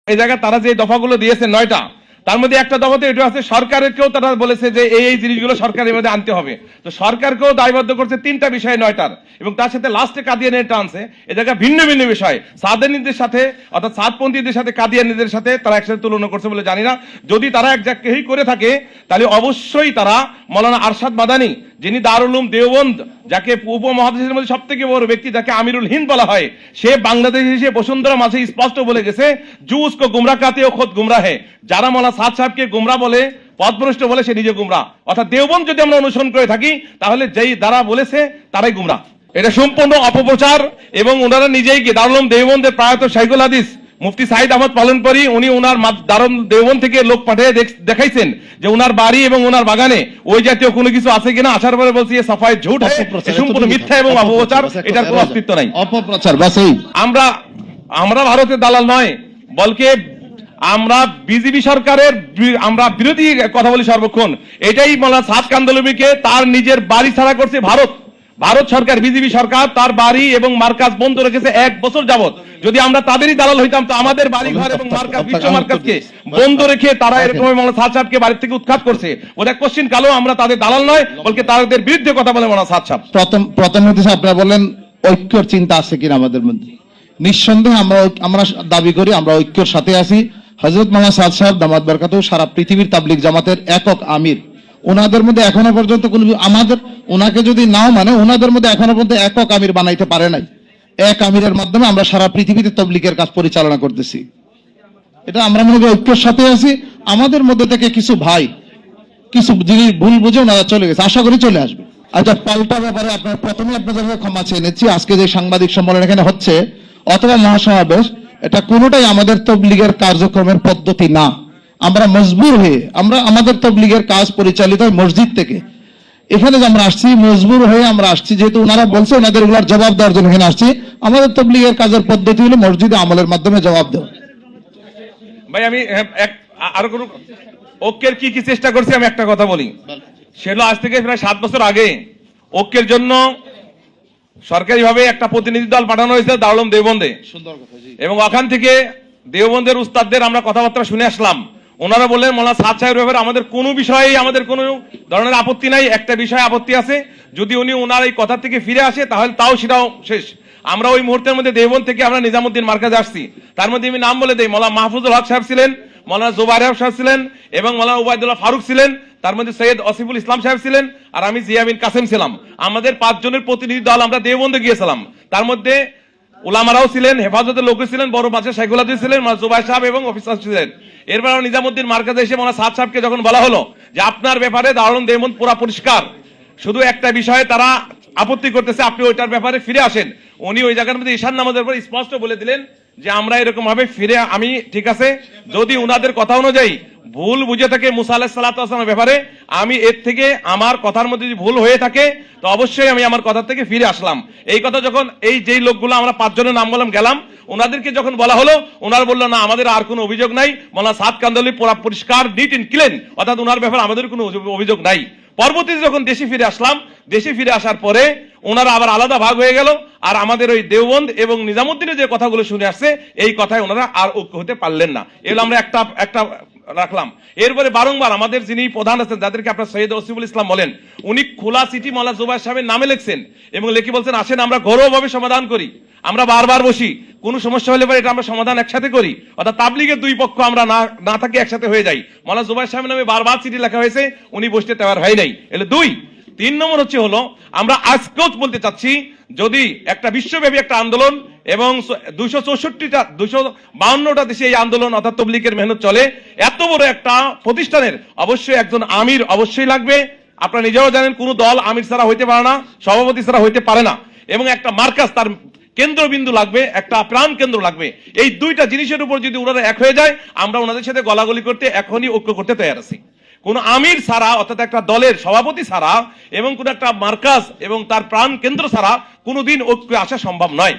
এই জায়গায় তারা যে দফাগুলো দিয়েছে 9টা, তার মধ্যে একটা দফাতে এটা আছে সরকারকেও তারা বলেছে যে এই জিনিসগুলো সরকারের মধ্যে আনতে হবে। তো সরকারকেও দায়বদ্ধ করছে 3টা বিষয় 9টার, এবং তার সাথে লাস্টে কাদিয়ানির টানছে। এ জায়গায় ভিন্ন ভিন্ন বিষয় সাদেনীদের সাথে অর্থাৎ সাদপন্থীদের সাথে কাদিয়ানিদের সাথে তারা একসাথে তুলনা করছে বলে জানি না। যদি তারা এক জায়গায় করে থাকে তাহলে অবশ্যই তারা মৌলানা আরশাদ মাদানী, যিনি দারুল উলুম দেওবন্দ, যাকে উপমহাদেশের মধ্যে সব থেকে বড় ব্যক্তি, যাকে আমিরুল হিন্দ বলা হয়, সে বাংলাদেশ এসে বসুন্ধরা মাঝে স্পষ্ট বলে গেছে জু উসকো গুমরাহ কাতে ও খুদ গুমরাহ হে। যারা মৌলানা সাদ সাহেবকে গুমরাহ বলে, পথভ্রষ্ট বলে, সে নিজে গুমরাহ। অর্থাৎ দেওবন্দ যদি আমরা অনুসরণ করে থাকি তাহলে যেই দ্বারা বলেছে তারাই গুমরাহ। এটা সম্পূর্ণ অপপ্রচার। এবং ওনারা নিজেই কি দারুল উলুম দেওবন্দের প্রয়াত শাইখুল হাদিস মুফতি সাইদ আহমদ পালনকরী, উনি ওনার দারুল দেওবন্দ থেকে লোক পাঠিয়ে দেখাইছেন যে ওনার বাড়ি এবং ওনার বাগানে ওই জাতীয় কোনো কিছু আছে কিনা। আসার পরে বলছি এ সাফাই ঝুট, সম্পূর্ণ মিথ্যা এবং অপপ্রচার, এটার কোনো অস্তিত্ব নাই। অপপ্রচার বাস। আমরা ভারতের দালাল নয়, বলকে আমরা বিজেপি সরকারের আমরা বিরোধী কথা বলি সর্বক্ষণ। এটাই মৌলানা সাদ কান্দলবিকে তার নিজের বাড়ি ছাড়া করছে ভারত সরকার, বিজেপি সরকার তার বাড়ি এবং মার্কাজ বন্ধ রেখেছে 1 বছর যাবত। যদি আমরা তাদেরই দালাল হইতাম তো আমাদের বাড়ি ঘর এবং মার্কাজ, বিশ্ব মার্কাজকে বন্ধ রেখে তারা এরকম মৌলানা সাদ সাহেবকে বাড়ি থেকে উৎখাত করছে। ওটা কোশ্চিন কালো, আমরা তাদের দালাল নয়, বলকে তাদের বিরুদ্ধে কথা বলে মৌলানা সাদ সাহেব। প্রথম হচ্ছে আপনারা বলেন ঐক্যর চিন্তা আছে কিনা আমাদের মধ্যে। নিঃসন্দেহে আমরা দাবি করি আমরা ঐক্যর সাথে আছি। হযরত মাওলানা সাদ সাহেব দামাত বরকাতুহু সারা পৃথিবীর তাবলীগ জামাতের একক আমির। ওনাদের মধ্যে এখনো পর্যন্ত কোন ওনাকে যদি নাও মানে ওনাদের মধ্যে এখনো পর্যন্ত একক আমির বানাইতে পারে নাই। এক আমিরের মাধ্যমে আমরা সারা পৃথিবীতে তাবলীগের কাজ পরিচালনা করতেছি। এটা আমরা মনে করি ঐক্যের সাথে আছি। আমাদের মধ্যে থেকে কিছু ভাই কিছু জিনিস ভুল বুঝে ওনারা চলে গেছে, আশা করি চলে আসবে। আচ্ছা, পাল্টা ব্যাপারে আপনার প্রথমে আপনাদের ক্ষমা চেয়ে নিচ্ছি। আজকে যে সাংবাদিক সম্মেলন এখানে হচ্ছে অথবা মহাসমাবেশ, এটা কোনোটাই আমাদের তাবলীগের কার্যক্রমের পদ্ধতি না। আমরা মজবুর হয়ে আমাদের তাবলীগের কাজ পরিচালিত হয় মসজিদ থেকে। এখানে যে আমরা আসছি মজবুর হয়ে আমরা আসছি, যেহেতু ওনারা বলছে ওনাদের এগুলোর জবাব দেওয়ার জন্য এখানে আসছি। আমাদের তাবলীগের কাজের পদ্ধতি হলো মসজিদে আমলের মাধ্যমে জবাব দেওয়া। ভাই আমি আরো কোন ঐক্যের কি কি চেষ্টা করছি আমি একটা কথা বলি। সেগুলো আজ থেকে প্রায় 7 বছর আগে ঐক্যের জন্য সরকারিভাবে একটা প্রতিনিধি দল পাঠানো হয়েছে দারুল উলুম দেওবন্দে, এবং ওখান থেকে দেওবন্দের উস্তাদদের আমরা কথাবার্তা শুনে আসলাম। ওনারা বললেন মৌলানা সাদ সাহেবের ব্যাপারে আমাদের কোনো বিষয়ে আমাদের কোনো ধরনের আপত্তি নাই, একটা বিষয়ে আপত্তি আছে, যদি উনি ওনার এই কথা থেকে ফিরে আসে তাহলে তাও সেটাও শেষ। আমরা ওই মুহূর্তের মধ্যে দেওবন্দ থেকে আমরা নিজামুদ্দিন মার্কাজে আসছি। তার মধ্যে আমি নাম বলে দেই, মৌলানা মাহফুজুল হক সাহেব ছিলেন, মৌলানা জুবাইর সাহেব ছিলেন, এবং মৌলানা উবাইদুল্লাহ ফারুক ছিলেন, তার মধ্যে সৈয়দ আসিফুল ইসলাম সাহেব ছিলেন, আর আমি জিয়া বিন কাসেম ছিলাম। আমাদের 5 জনের প্রতিনিধি দল আমরা দেওবন্দে গিয়েছিলাম। তার মধ্যে উলামারাও ছিলেন, হেফাজতের লোক ছিলেন, বড় বাচ্চা শাইখুল হাদিস ছিলেন, জুবাইর সাহেব এবং অফিসার ছিলেন। এরপর নিজামুদ্দিন মার্কাজে এসে মৌলানা সাদ সাহেবকে যখন বলা হলো যে আপনার ব্যাপারে দারুল উলুম দেওবন্দ পুরা পরিষ্কার, শুধু একটা বিষয়ে তারা আপত্তি করতেছে, আপনি ওইটার ব্যাপারে ফিরে আসেন। উনি ওই জায়গার মধ্যে ঈশান নামাজের পর স্পষ্ট বলে দিলেন যে আমরা এরকম ভাবে ফিরে, আমি ঠিক আছে যদি উনাদের কথা অনুযায়ী ভুল বুঝে থাকে মুসা আলাইহিস সালাতু ওয়াস সালামের ব্যাপারে, আমি এর থেকে আমার কথার মধ্যে যদি ভুল হয়ে থাকে তো অবশ্যই আমি আমার কথা থেকে ফিরে আসলাম। এই কথা যখন এই যেই লোকগুলো আমরা 5 জনের নাম বললাম গেলাম, ওনাদেরকে যখন বলা হলো ওনারা বললো না আমাদের আর কোনো অভিযোগ নাই, মৌলানা সাদ কান্দলি পুরা পরিষ্কার নিট এন্ড ক্লিন, অর্থাৎ ওনার ব্যাপারে আমাদের কোনো অভিযোগ নাই। পরবর্তীতে যখন দেশে ফিরে আসলাম, দেশে ফিরে আসার পরে ওনারা আবার আলাদা ভাগ হয়ে গেল, আর আমাদের ওই দেওবন্দ এবং নিজামুদ্দিনের যে কথাগুলো শুনে আসছে এই কথায় ওনারা আর ঐক্য হতে পারলেন না। এগুলো আমরা একটা রাখলাম। এরপরে বারংবার আমাদের যিনি প্রধান আছেন, যাদেরকে আপনার সৈয়দ আসিফুল ইসলাম বলেন, উনি খোলা চিঠি মৌলানা জুবাইর সাহেবের নামে লিখছেন এবং লিখে বলছেন আসেন আমরা ঘরোয়াভাবে সমাধান করি, আমরা বারবার বসি, কোনো সমস্যা হলে পরে এটা আমরা সমাধান একসাথে করি, অর্থাৎ তাবলীগের 2 পক্ষ আমরা না থাকি একসাথে হয়ে যাই। মৌলানা জুবাইর সাহেবের নামে বারবার চিঠি লেখা হয়েছে, উনি বসতে তৈরি হয় নাই। এলে 2। 3 নম্বর হলো আমরা আজকেও বলতে চাচ্ছি, যদি একটা বিশ্বব্যাপী একটা আন্দোলন এবং 252টা দেশে এই আন্দোলন অর্থাৎ তাবলীগের মেহনত চলে, এত বড় একটা প্রতিষ্ঠানের অবশ্যই একজন আমির অবশ্যই লাগবে। আপনারা নিজেও জানেন কোন দল আমির ছাড়া হইতে পারে না, সভাপতি ছাড়া হইতে পারে না, এবং একটা মার্কাজ তার কেন্দ্রবিন্দু লাগবে, একটা প্রাণ কেন্দ্র লাগবে। এই 2টা জিনিসের উপর যদি ওনারা এক হয়ে যায়, আমরা ওনাদের সাথে গলাগলি করতে এখনই ঐক্য করতে তৈরি আছি। কোন আমির ছাড়া অর্থাৎ একটা দলের সভাপতি ছাড়া এবং কোন একটা মার্কাজ এবং তার প্রাণ কেন্দ্র ছাড়া কোনোদিন ঐক্য আসা সম্ভব নয়।